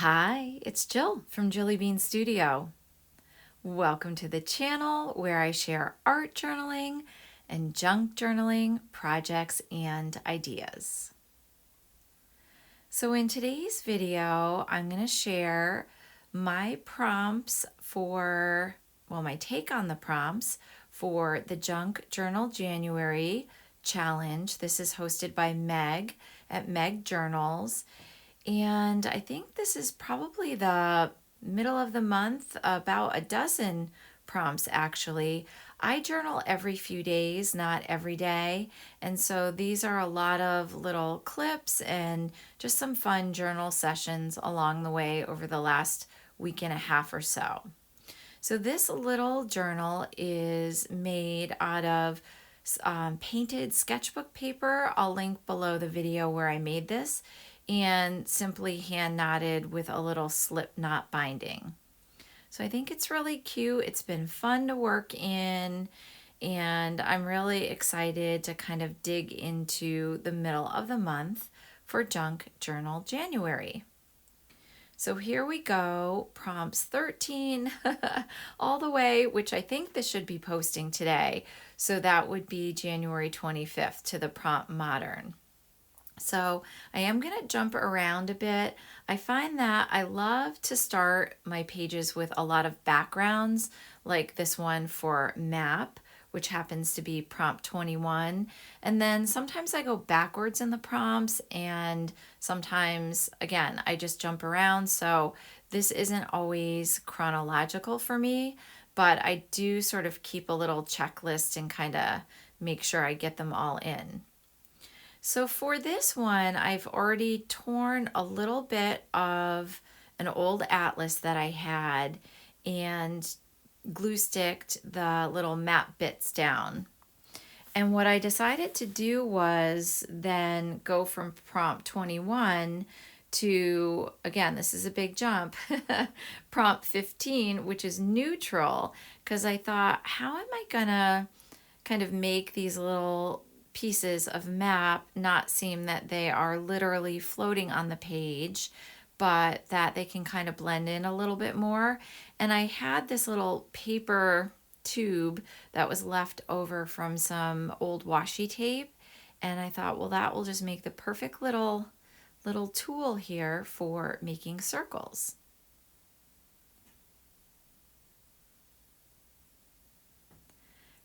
Hi, it's Jill from Jilly Bean Studio. Welcome to the channel where I share art journaling and junk journaling projects and ideas. So in today's video, I'm going to share my prompts for, my take on the prompts for the Junk Journal January challenge. This is hosted by Meg at Meg Journals. And I think this is probably the middle of the month, about a dozen prompts actually. I journal every few days, not every day. And so these are a lot of little clips and just some fun journal sessions along the way over the last week and a half or so. So this little journal is made out of painted sketchbook paper. I'll link below the video where I made this, and simply hand knotted with a little slip knot binding. So I think it's really cute. It's been fun to work in, and I'm really excited to kind of dig into the middle of the month for Junk Journal January. So here we go, prompts 13 all the way, which I think this should be posting today. So that would be January 25th to the prompt modern. So I am going to jump around a bit. I find that I love to start my pages with a lot of backgrounds, like this one for map, which happens to be prompt 21. And then sometimes I go backwards in the prompts, and sometimes, again, I just jump around. So this isn't always chronological for me, but I do sort of keep a little checklist and kind of make sure I get them all in. So for this one, I've already torn a little bit of an old atlas that I had and glue sticked the little map bits down. And what I decided to do was then go from prompt 21 to, again, this is a big jump, prompt 15, which is neutral, because I thought, how am I gonna kind of make these little pieces of map not seem that they are literally floating on the page, but that they can kind of blend in a little bit more. And I had this little paper tube that was left over from some old washi tape, and I thought, well, that will just make the perfect little tool here for making circles.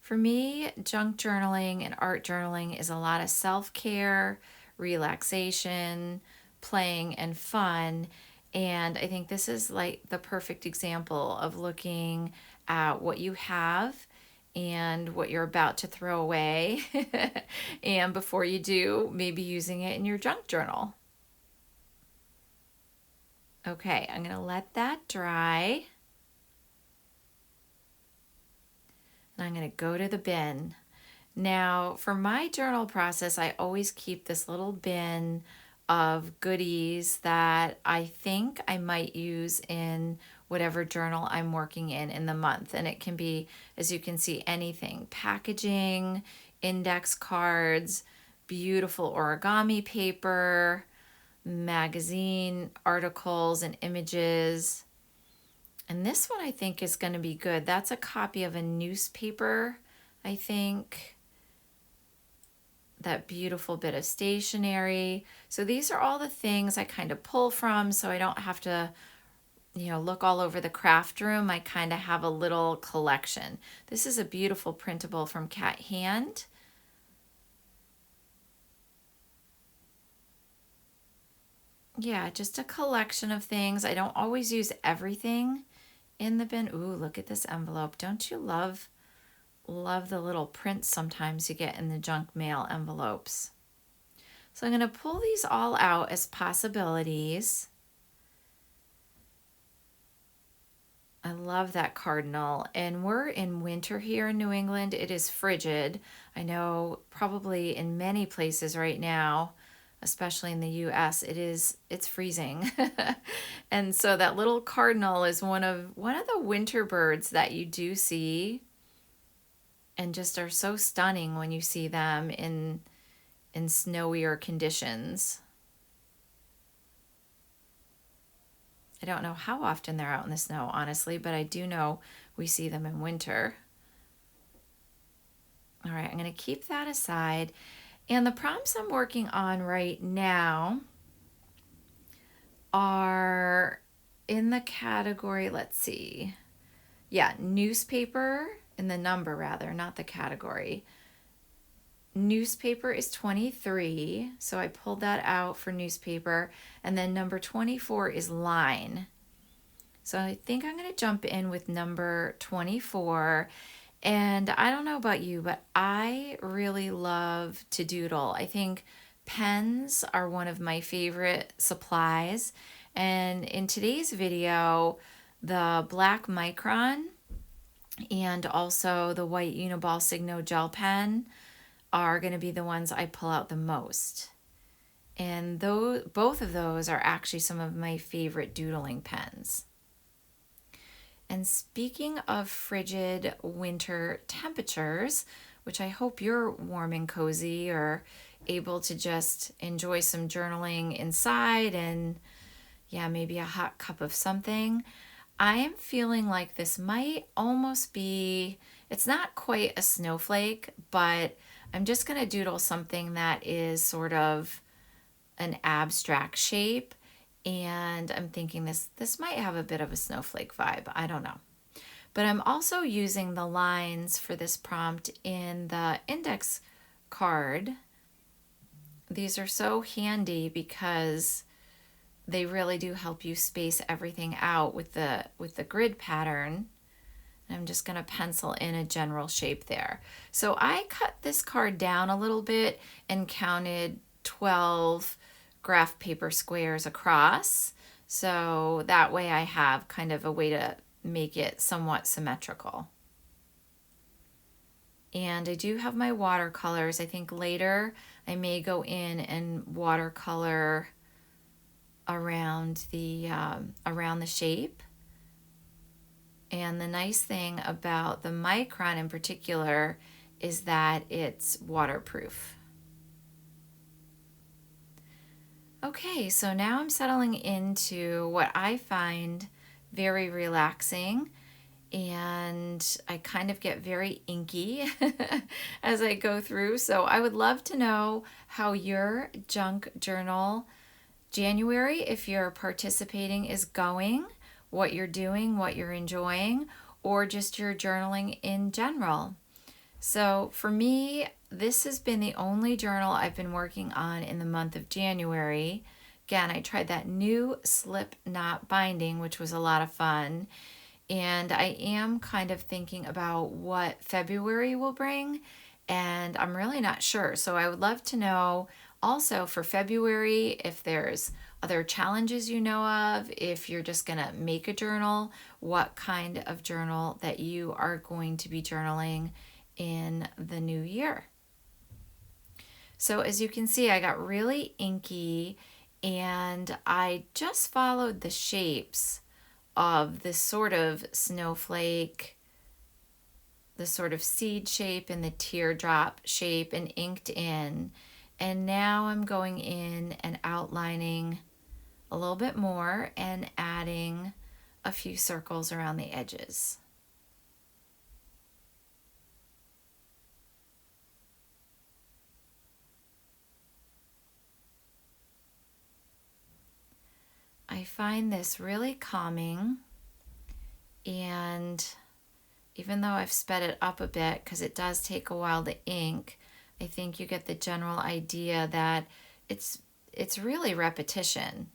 For me, junk journaling and art journaling is a lot of self-care, relaxation, playing, and fun. And I think this is like the perfect example of looking at what you have and what you're about to throw away. And before you do, maybe using it in your junk journal. Okay, I'm going to let that dry. And I'm going to go to the bin. Now, for my journal process, I always keep this little bin of goodies that I think I might use in whatever journal I'm working in the month. And it can be, as you can see, anything: packaging, index cards, beautiful origami paper, magazine articles and images. And this one I think is going to be good. That's a copy of a newspaper, I think. That beautiful bit of stationery. So these are all the things I kind of pull from, so I don't have to, look all over the craft room. I kind of have a little collection. This is a beautiful printable from Cat Hand. Yeah, just a collection of things. I don't always use everything in the bin. Ooh, look at this envelope. Don't you love the little prints sometimes you get in the junk mail envelopes? So I'm going to pull these all out as possibilities. I love that cardinal, and we're in winter here in New England. It is frigid. I know probably in many places right now, especially in the US, it's freezing. And so that little cardinal is one of the winter birds that you do see, and just are so stunning when you see them in snowier conditions. I don't know how often they're out in the snow, honestly, but I do know we see them in winter. All right, I'm going to keep that aside. And the prompts I'm working on right now are in the category, let's see. Yeah, newspaper, in the number rather, not the category. Newspaper is 23, so I pulled that out for newspaper. And then number 24 is line. So I think I'm going to jump in with number 24. And I don't know about you, but I really love to doodle. I think pens are one of my favorite supplies. And in today's video, the black micron and also the white Uniball Signo gel pen are going to be the ones I pull out the most. And both of those are actually some of my favorite doodling pens. And speaking of frigid winter temperatures, which I hope you're warm and cozy or able to just enjoy some journaling inside and yeah, maybe a hot cup of something, I am feeling like this might almost be, it's not quite a snowflake, but I'm just going to doodle something that is sort of an abstract shape. And I'm thinking this might have a bit of a snowflake vibe. I don't know. But I'm also using the lines for this prompt in the index card. These are so handy because they really do help you space everything out with the grid pattern. I'm just going to pencil in a general shape there. So I cut this card down a little bit and counted 12 graph paper squares across. So that way I have kind of a way to make it somewhat symmetrical. And I do have my watercolors. I think later I may go in and watercolor around the shape. And the nice thing about the micron in particular is that it's waterproof. Okay, so now I'm settling into what I find very relaxing, and I kind of get very inky as I go through. So I would love to know how your junk journal January, if you're participating, is going, what you're doing, what you're enjoying, or just your journaling in general. So for me, this has been the only journal I've been working on in the month of January. Again, I tried that new slip knot binding, which was a lot of fun. And I am kind of thinking about what February will bring, and I'm really not sure. So I would love to know also for February if there's other challenges you know of, if you're just going to make a journal, what kind of journal that you are going to be journaling in the new year. So as you can see, I got really inky and I just followed the shapes of this sort of snowflake, the sort of seed shape and the teardrop shape, and inked in. And now I'm going in and outlining a little bit more and adding a few circles around the edges. I find this really calming, and even though I've sped it up a bit because it does take a while to ink, I think you get the general idea that it's really repetition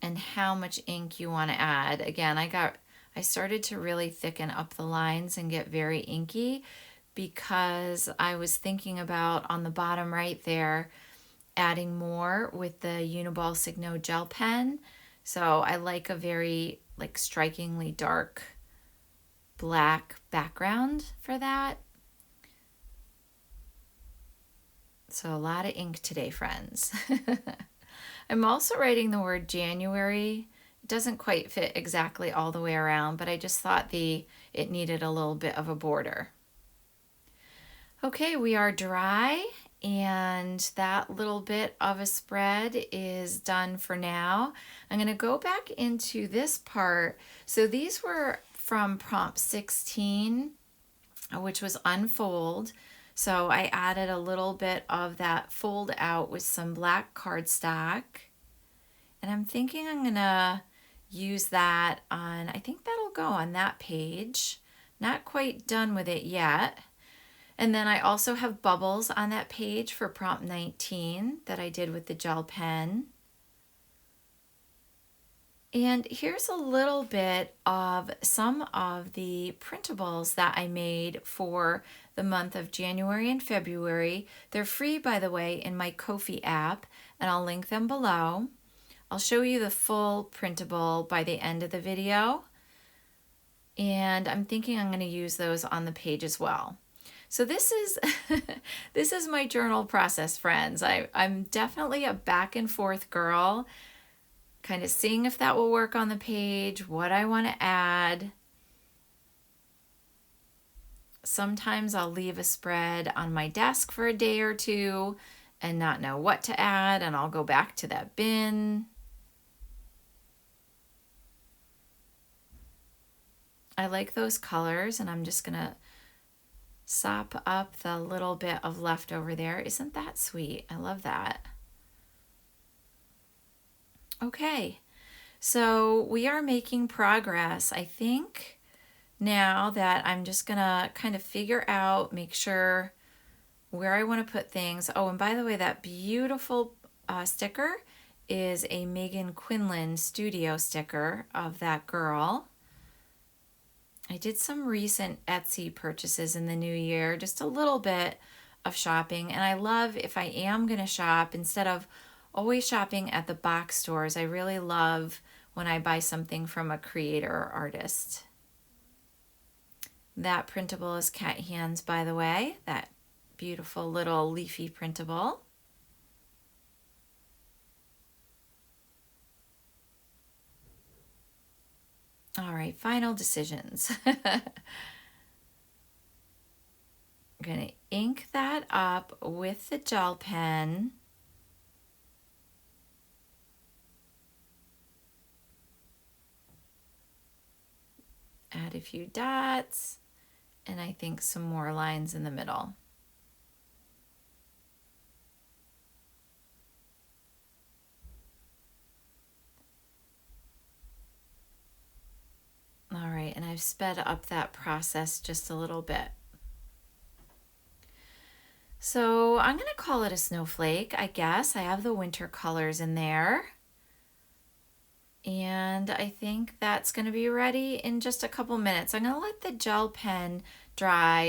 and how much ink you want to add. Again, I started to really thicken up the lines and get very inky because I was thinking about on the bottom right there adding more with the Uniball Signo gel pen. So I like a very strikingly dark black background for that. So a lot of ink today, friends. I'm also writing the word January. It doesn't quite fit exactly all the way around, but I just thought it needed a little bit of a border. Okay, we are dry And that little bit of a spread is done for now. I'm going to go back into this part. So these were from prompt 16, which was unfold. So I added a little bit of that fold out with some black cardstock. And I'm thinking I'm gonna use that on, I think that'll go on that page. Not quite done with it yet. And then I also have bubbles on that page for prompt 19 that I did with the gel pen. And here's a little bit of some of the printables that I made for the month of January and February. They're free, by the way, in my Ko-fi app, and I'll link them below. I'll show you the full printable by the end of the video. And I'm thinking I'm going to use those on the page as well. So this is this is my journal process, friends. I'm definitely a back and forth girl, kind of seeing if that will work on the page, what I want to add. Sometimes I'll leave a spread on my desk for a day or two and not know what to add, and I'll go back to that bin. I like those colors, and I'm just gonna sop up the little bit of leftover there. Isn't that sweet? I love that. Okay, so we are making progress. I think now that I'm just gonna kind of figure out, make sure where I want to put things. Oh, and by the way, that beautiful sticker is a Megan Quinlan studio sticker of that girl. I did some recent Etsy purchases in the new year, just a little bit of shopping. And I love, if I am going to shop, instead of always shopping at the box stores, I really love when I buy something from a creator or artist. That printable is cat hands, by the way, that beautiful little leafy printable. All right, final decisions. I'm going to ink that up with the gel pen. Add a few dots, and I think some more lines in the middle. All right, and I've sped up that process just a little bit. So I'm going to call it a snowflake, I guess. I have the winter colors in there. And I think that's going to be ready in just a couple minutes. I'm going to let the gel pen dry.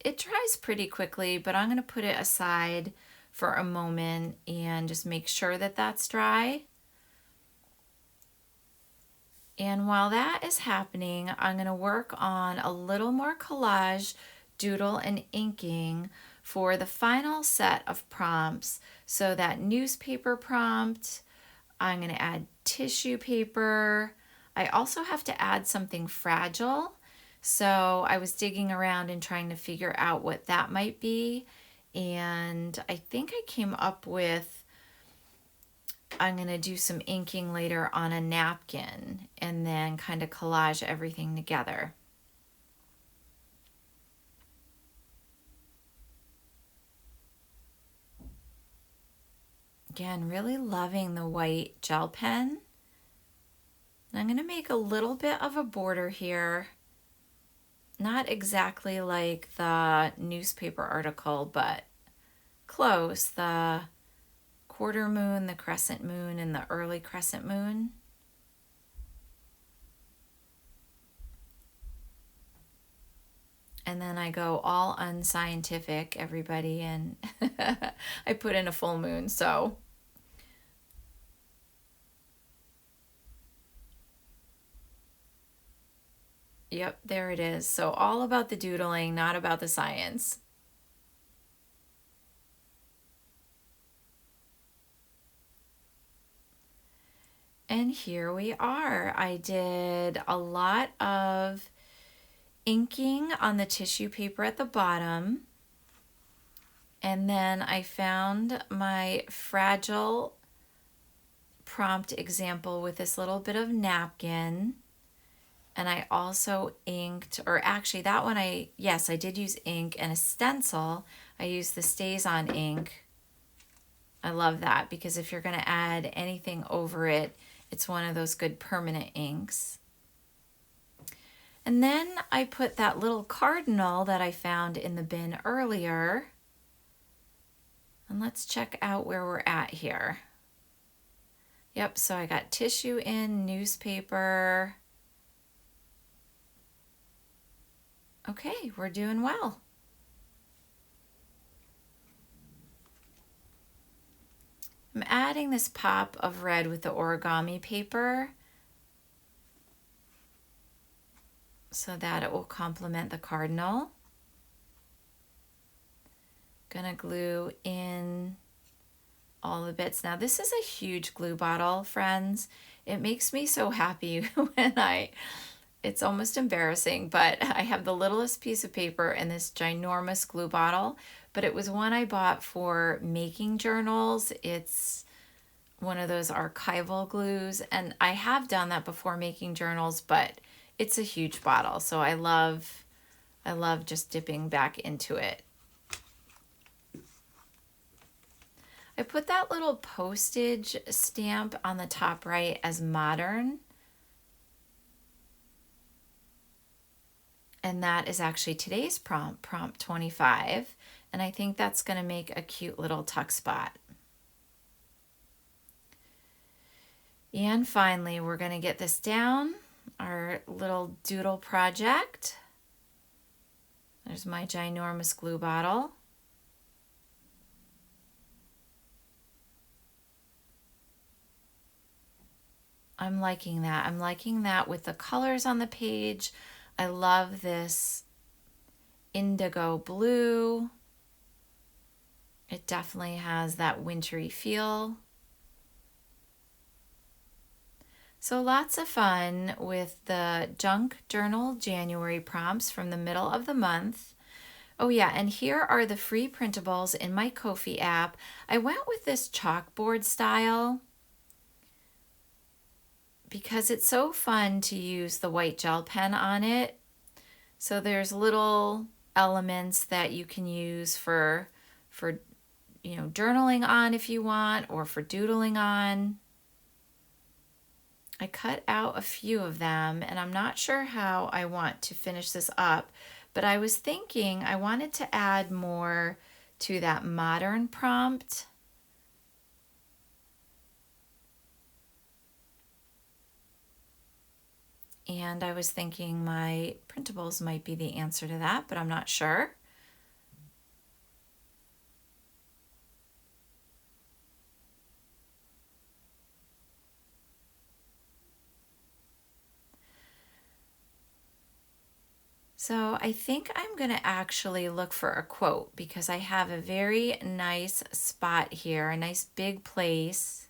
It dries pretty quickly, but I'm going to put it aside for a moment and just make sure that that's dry. And while that is happening, I'm going to work on a little more collage, doodle, and inking for the final set of prompts. So that newspaper prompt, I'm going to add tissue paper. I also have to add something fragile. So I was digging around and trying to figure out what that might be. And I think I came up with, I'm going to do some inking later on a napkin and then kind of collage everything together. Again, really loving the white gel pen. And I'm going to make a little bit of a border here. Not exactly like the newspaper article, but close. The quarter moon, the crescent moon, and the early crescent moon. And then I go all unscientific, everybody, and I put in a full moon, so. Yep, there it is. So all about the doodling, not about the science. And here we are. I did a lot of inking on the tissue paper at the bottom. And then I found my fragile prompt example with this little bit of napkin. And I also inked, or actually that one yes, I did use ink and a stencil. I used the StazOn ink. I love that because if you're going to add anything over it, it's one of those good permanent inks. And then I put that little cardinal that I found in the bin earlier. And let's check out where we're at here. Yep, so I got tissue in, newspaper. Okay, we're doing well. I'm adding this pop of red with the origami paper so that it will complement the cardinal. Gonna glue in all the bits. Now this is a huge glue bottle, friends. It makes me so happy when it's almost embarrassing, but I have the littlest piece of paper in this ginormous glue bottle, but it was one I bought for making journals. It's one of those archival glues, and I have done that before making journals, but it's a huge bottle, so I love just dipping back into it. I put that little postage stamp on the top right as modern. And that is actually today's prompt 25. And I think that's going to make a cute little tuck spot. And finally, we're going to get this down, our little doodle project. There's my ginormous glue bottle. I'm liking that. I'm liking that with the colors on the page. I love this indigo blue. It definitely has that wintry feel. So lots of fun with the Junk Journal January prompts from the middle of the month. Oh yeah, and here are the free printables in my Ko-fi app. I went with this chalkboard style because it's so fun to use the white gel pen on it. So there's little elements that you can use for journaling on if you want, or for doodling on. I cut out a few of them, and I'm not sure how I want to finish this up, but I was thinking I wanted to add more to that modern prompt. And I was thinking my printables might be the answer to that, but I'm not sure. So I think I'm going to actually look for a quote because I have a very nice spot here, a nice big place.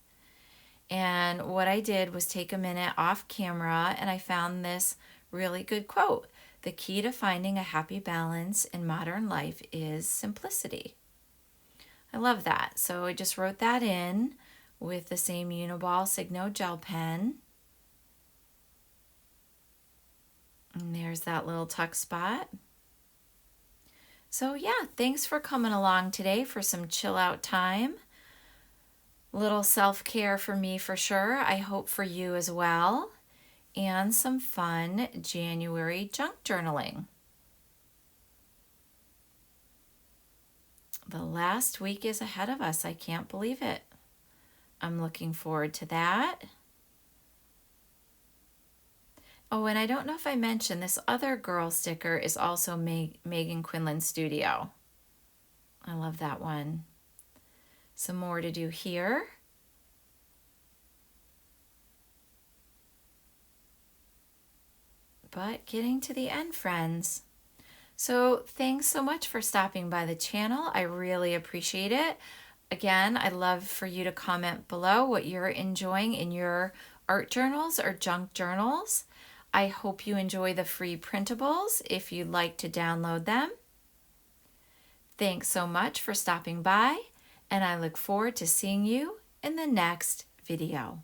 And what I did was take a minute off camera and I found this really good quote. The key to finding a happy balance in modern life is simplicity. I love that. So I just wrote that in with the same Uniball Signo gel pen. And there's that little tuck spot. So yeah, thanks for coming along today for some chill out time. Little self-care for me for sure. I hope for you as well. And some fun January junk journaling. The last week is ahead of us. I can't believe it. I'm looking forward to that. Oh, and I don't know if I mentioned this other girl sticker is also Megan Quinlan Studio. I love that one. Some more to do here. But getting to the end, friends. So thanks so much for stopping by the channel. I really appreciate it. Again, I'd love for you to comment below what you're enjoying in your art journals or junk journals. I hope you enjoy the free printables if you'd like to download them. Thanks so much for stopping by, and I look forward to seeing you in the next video.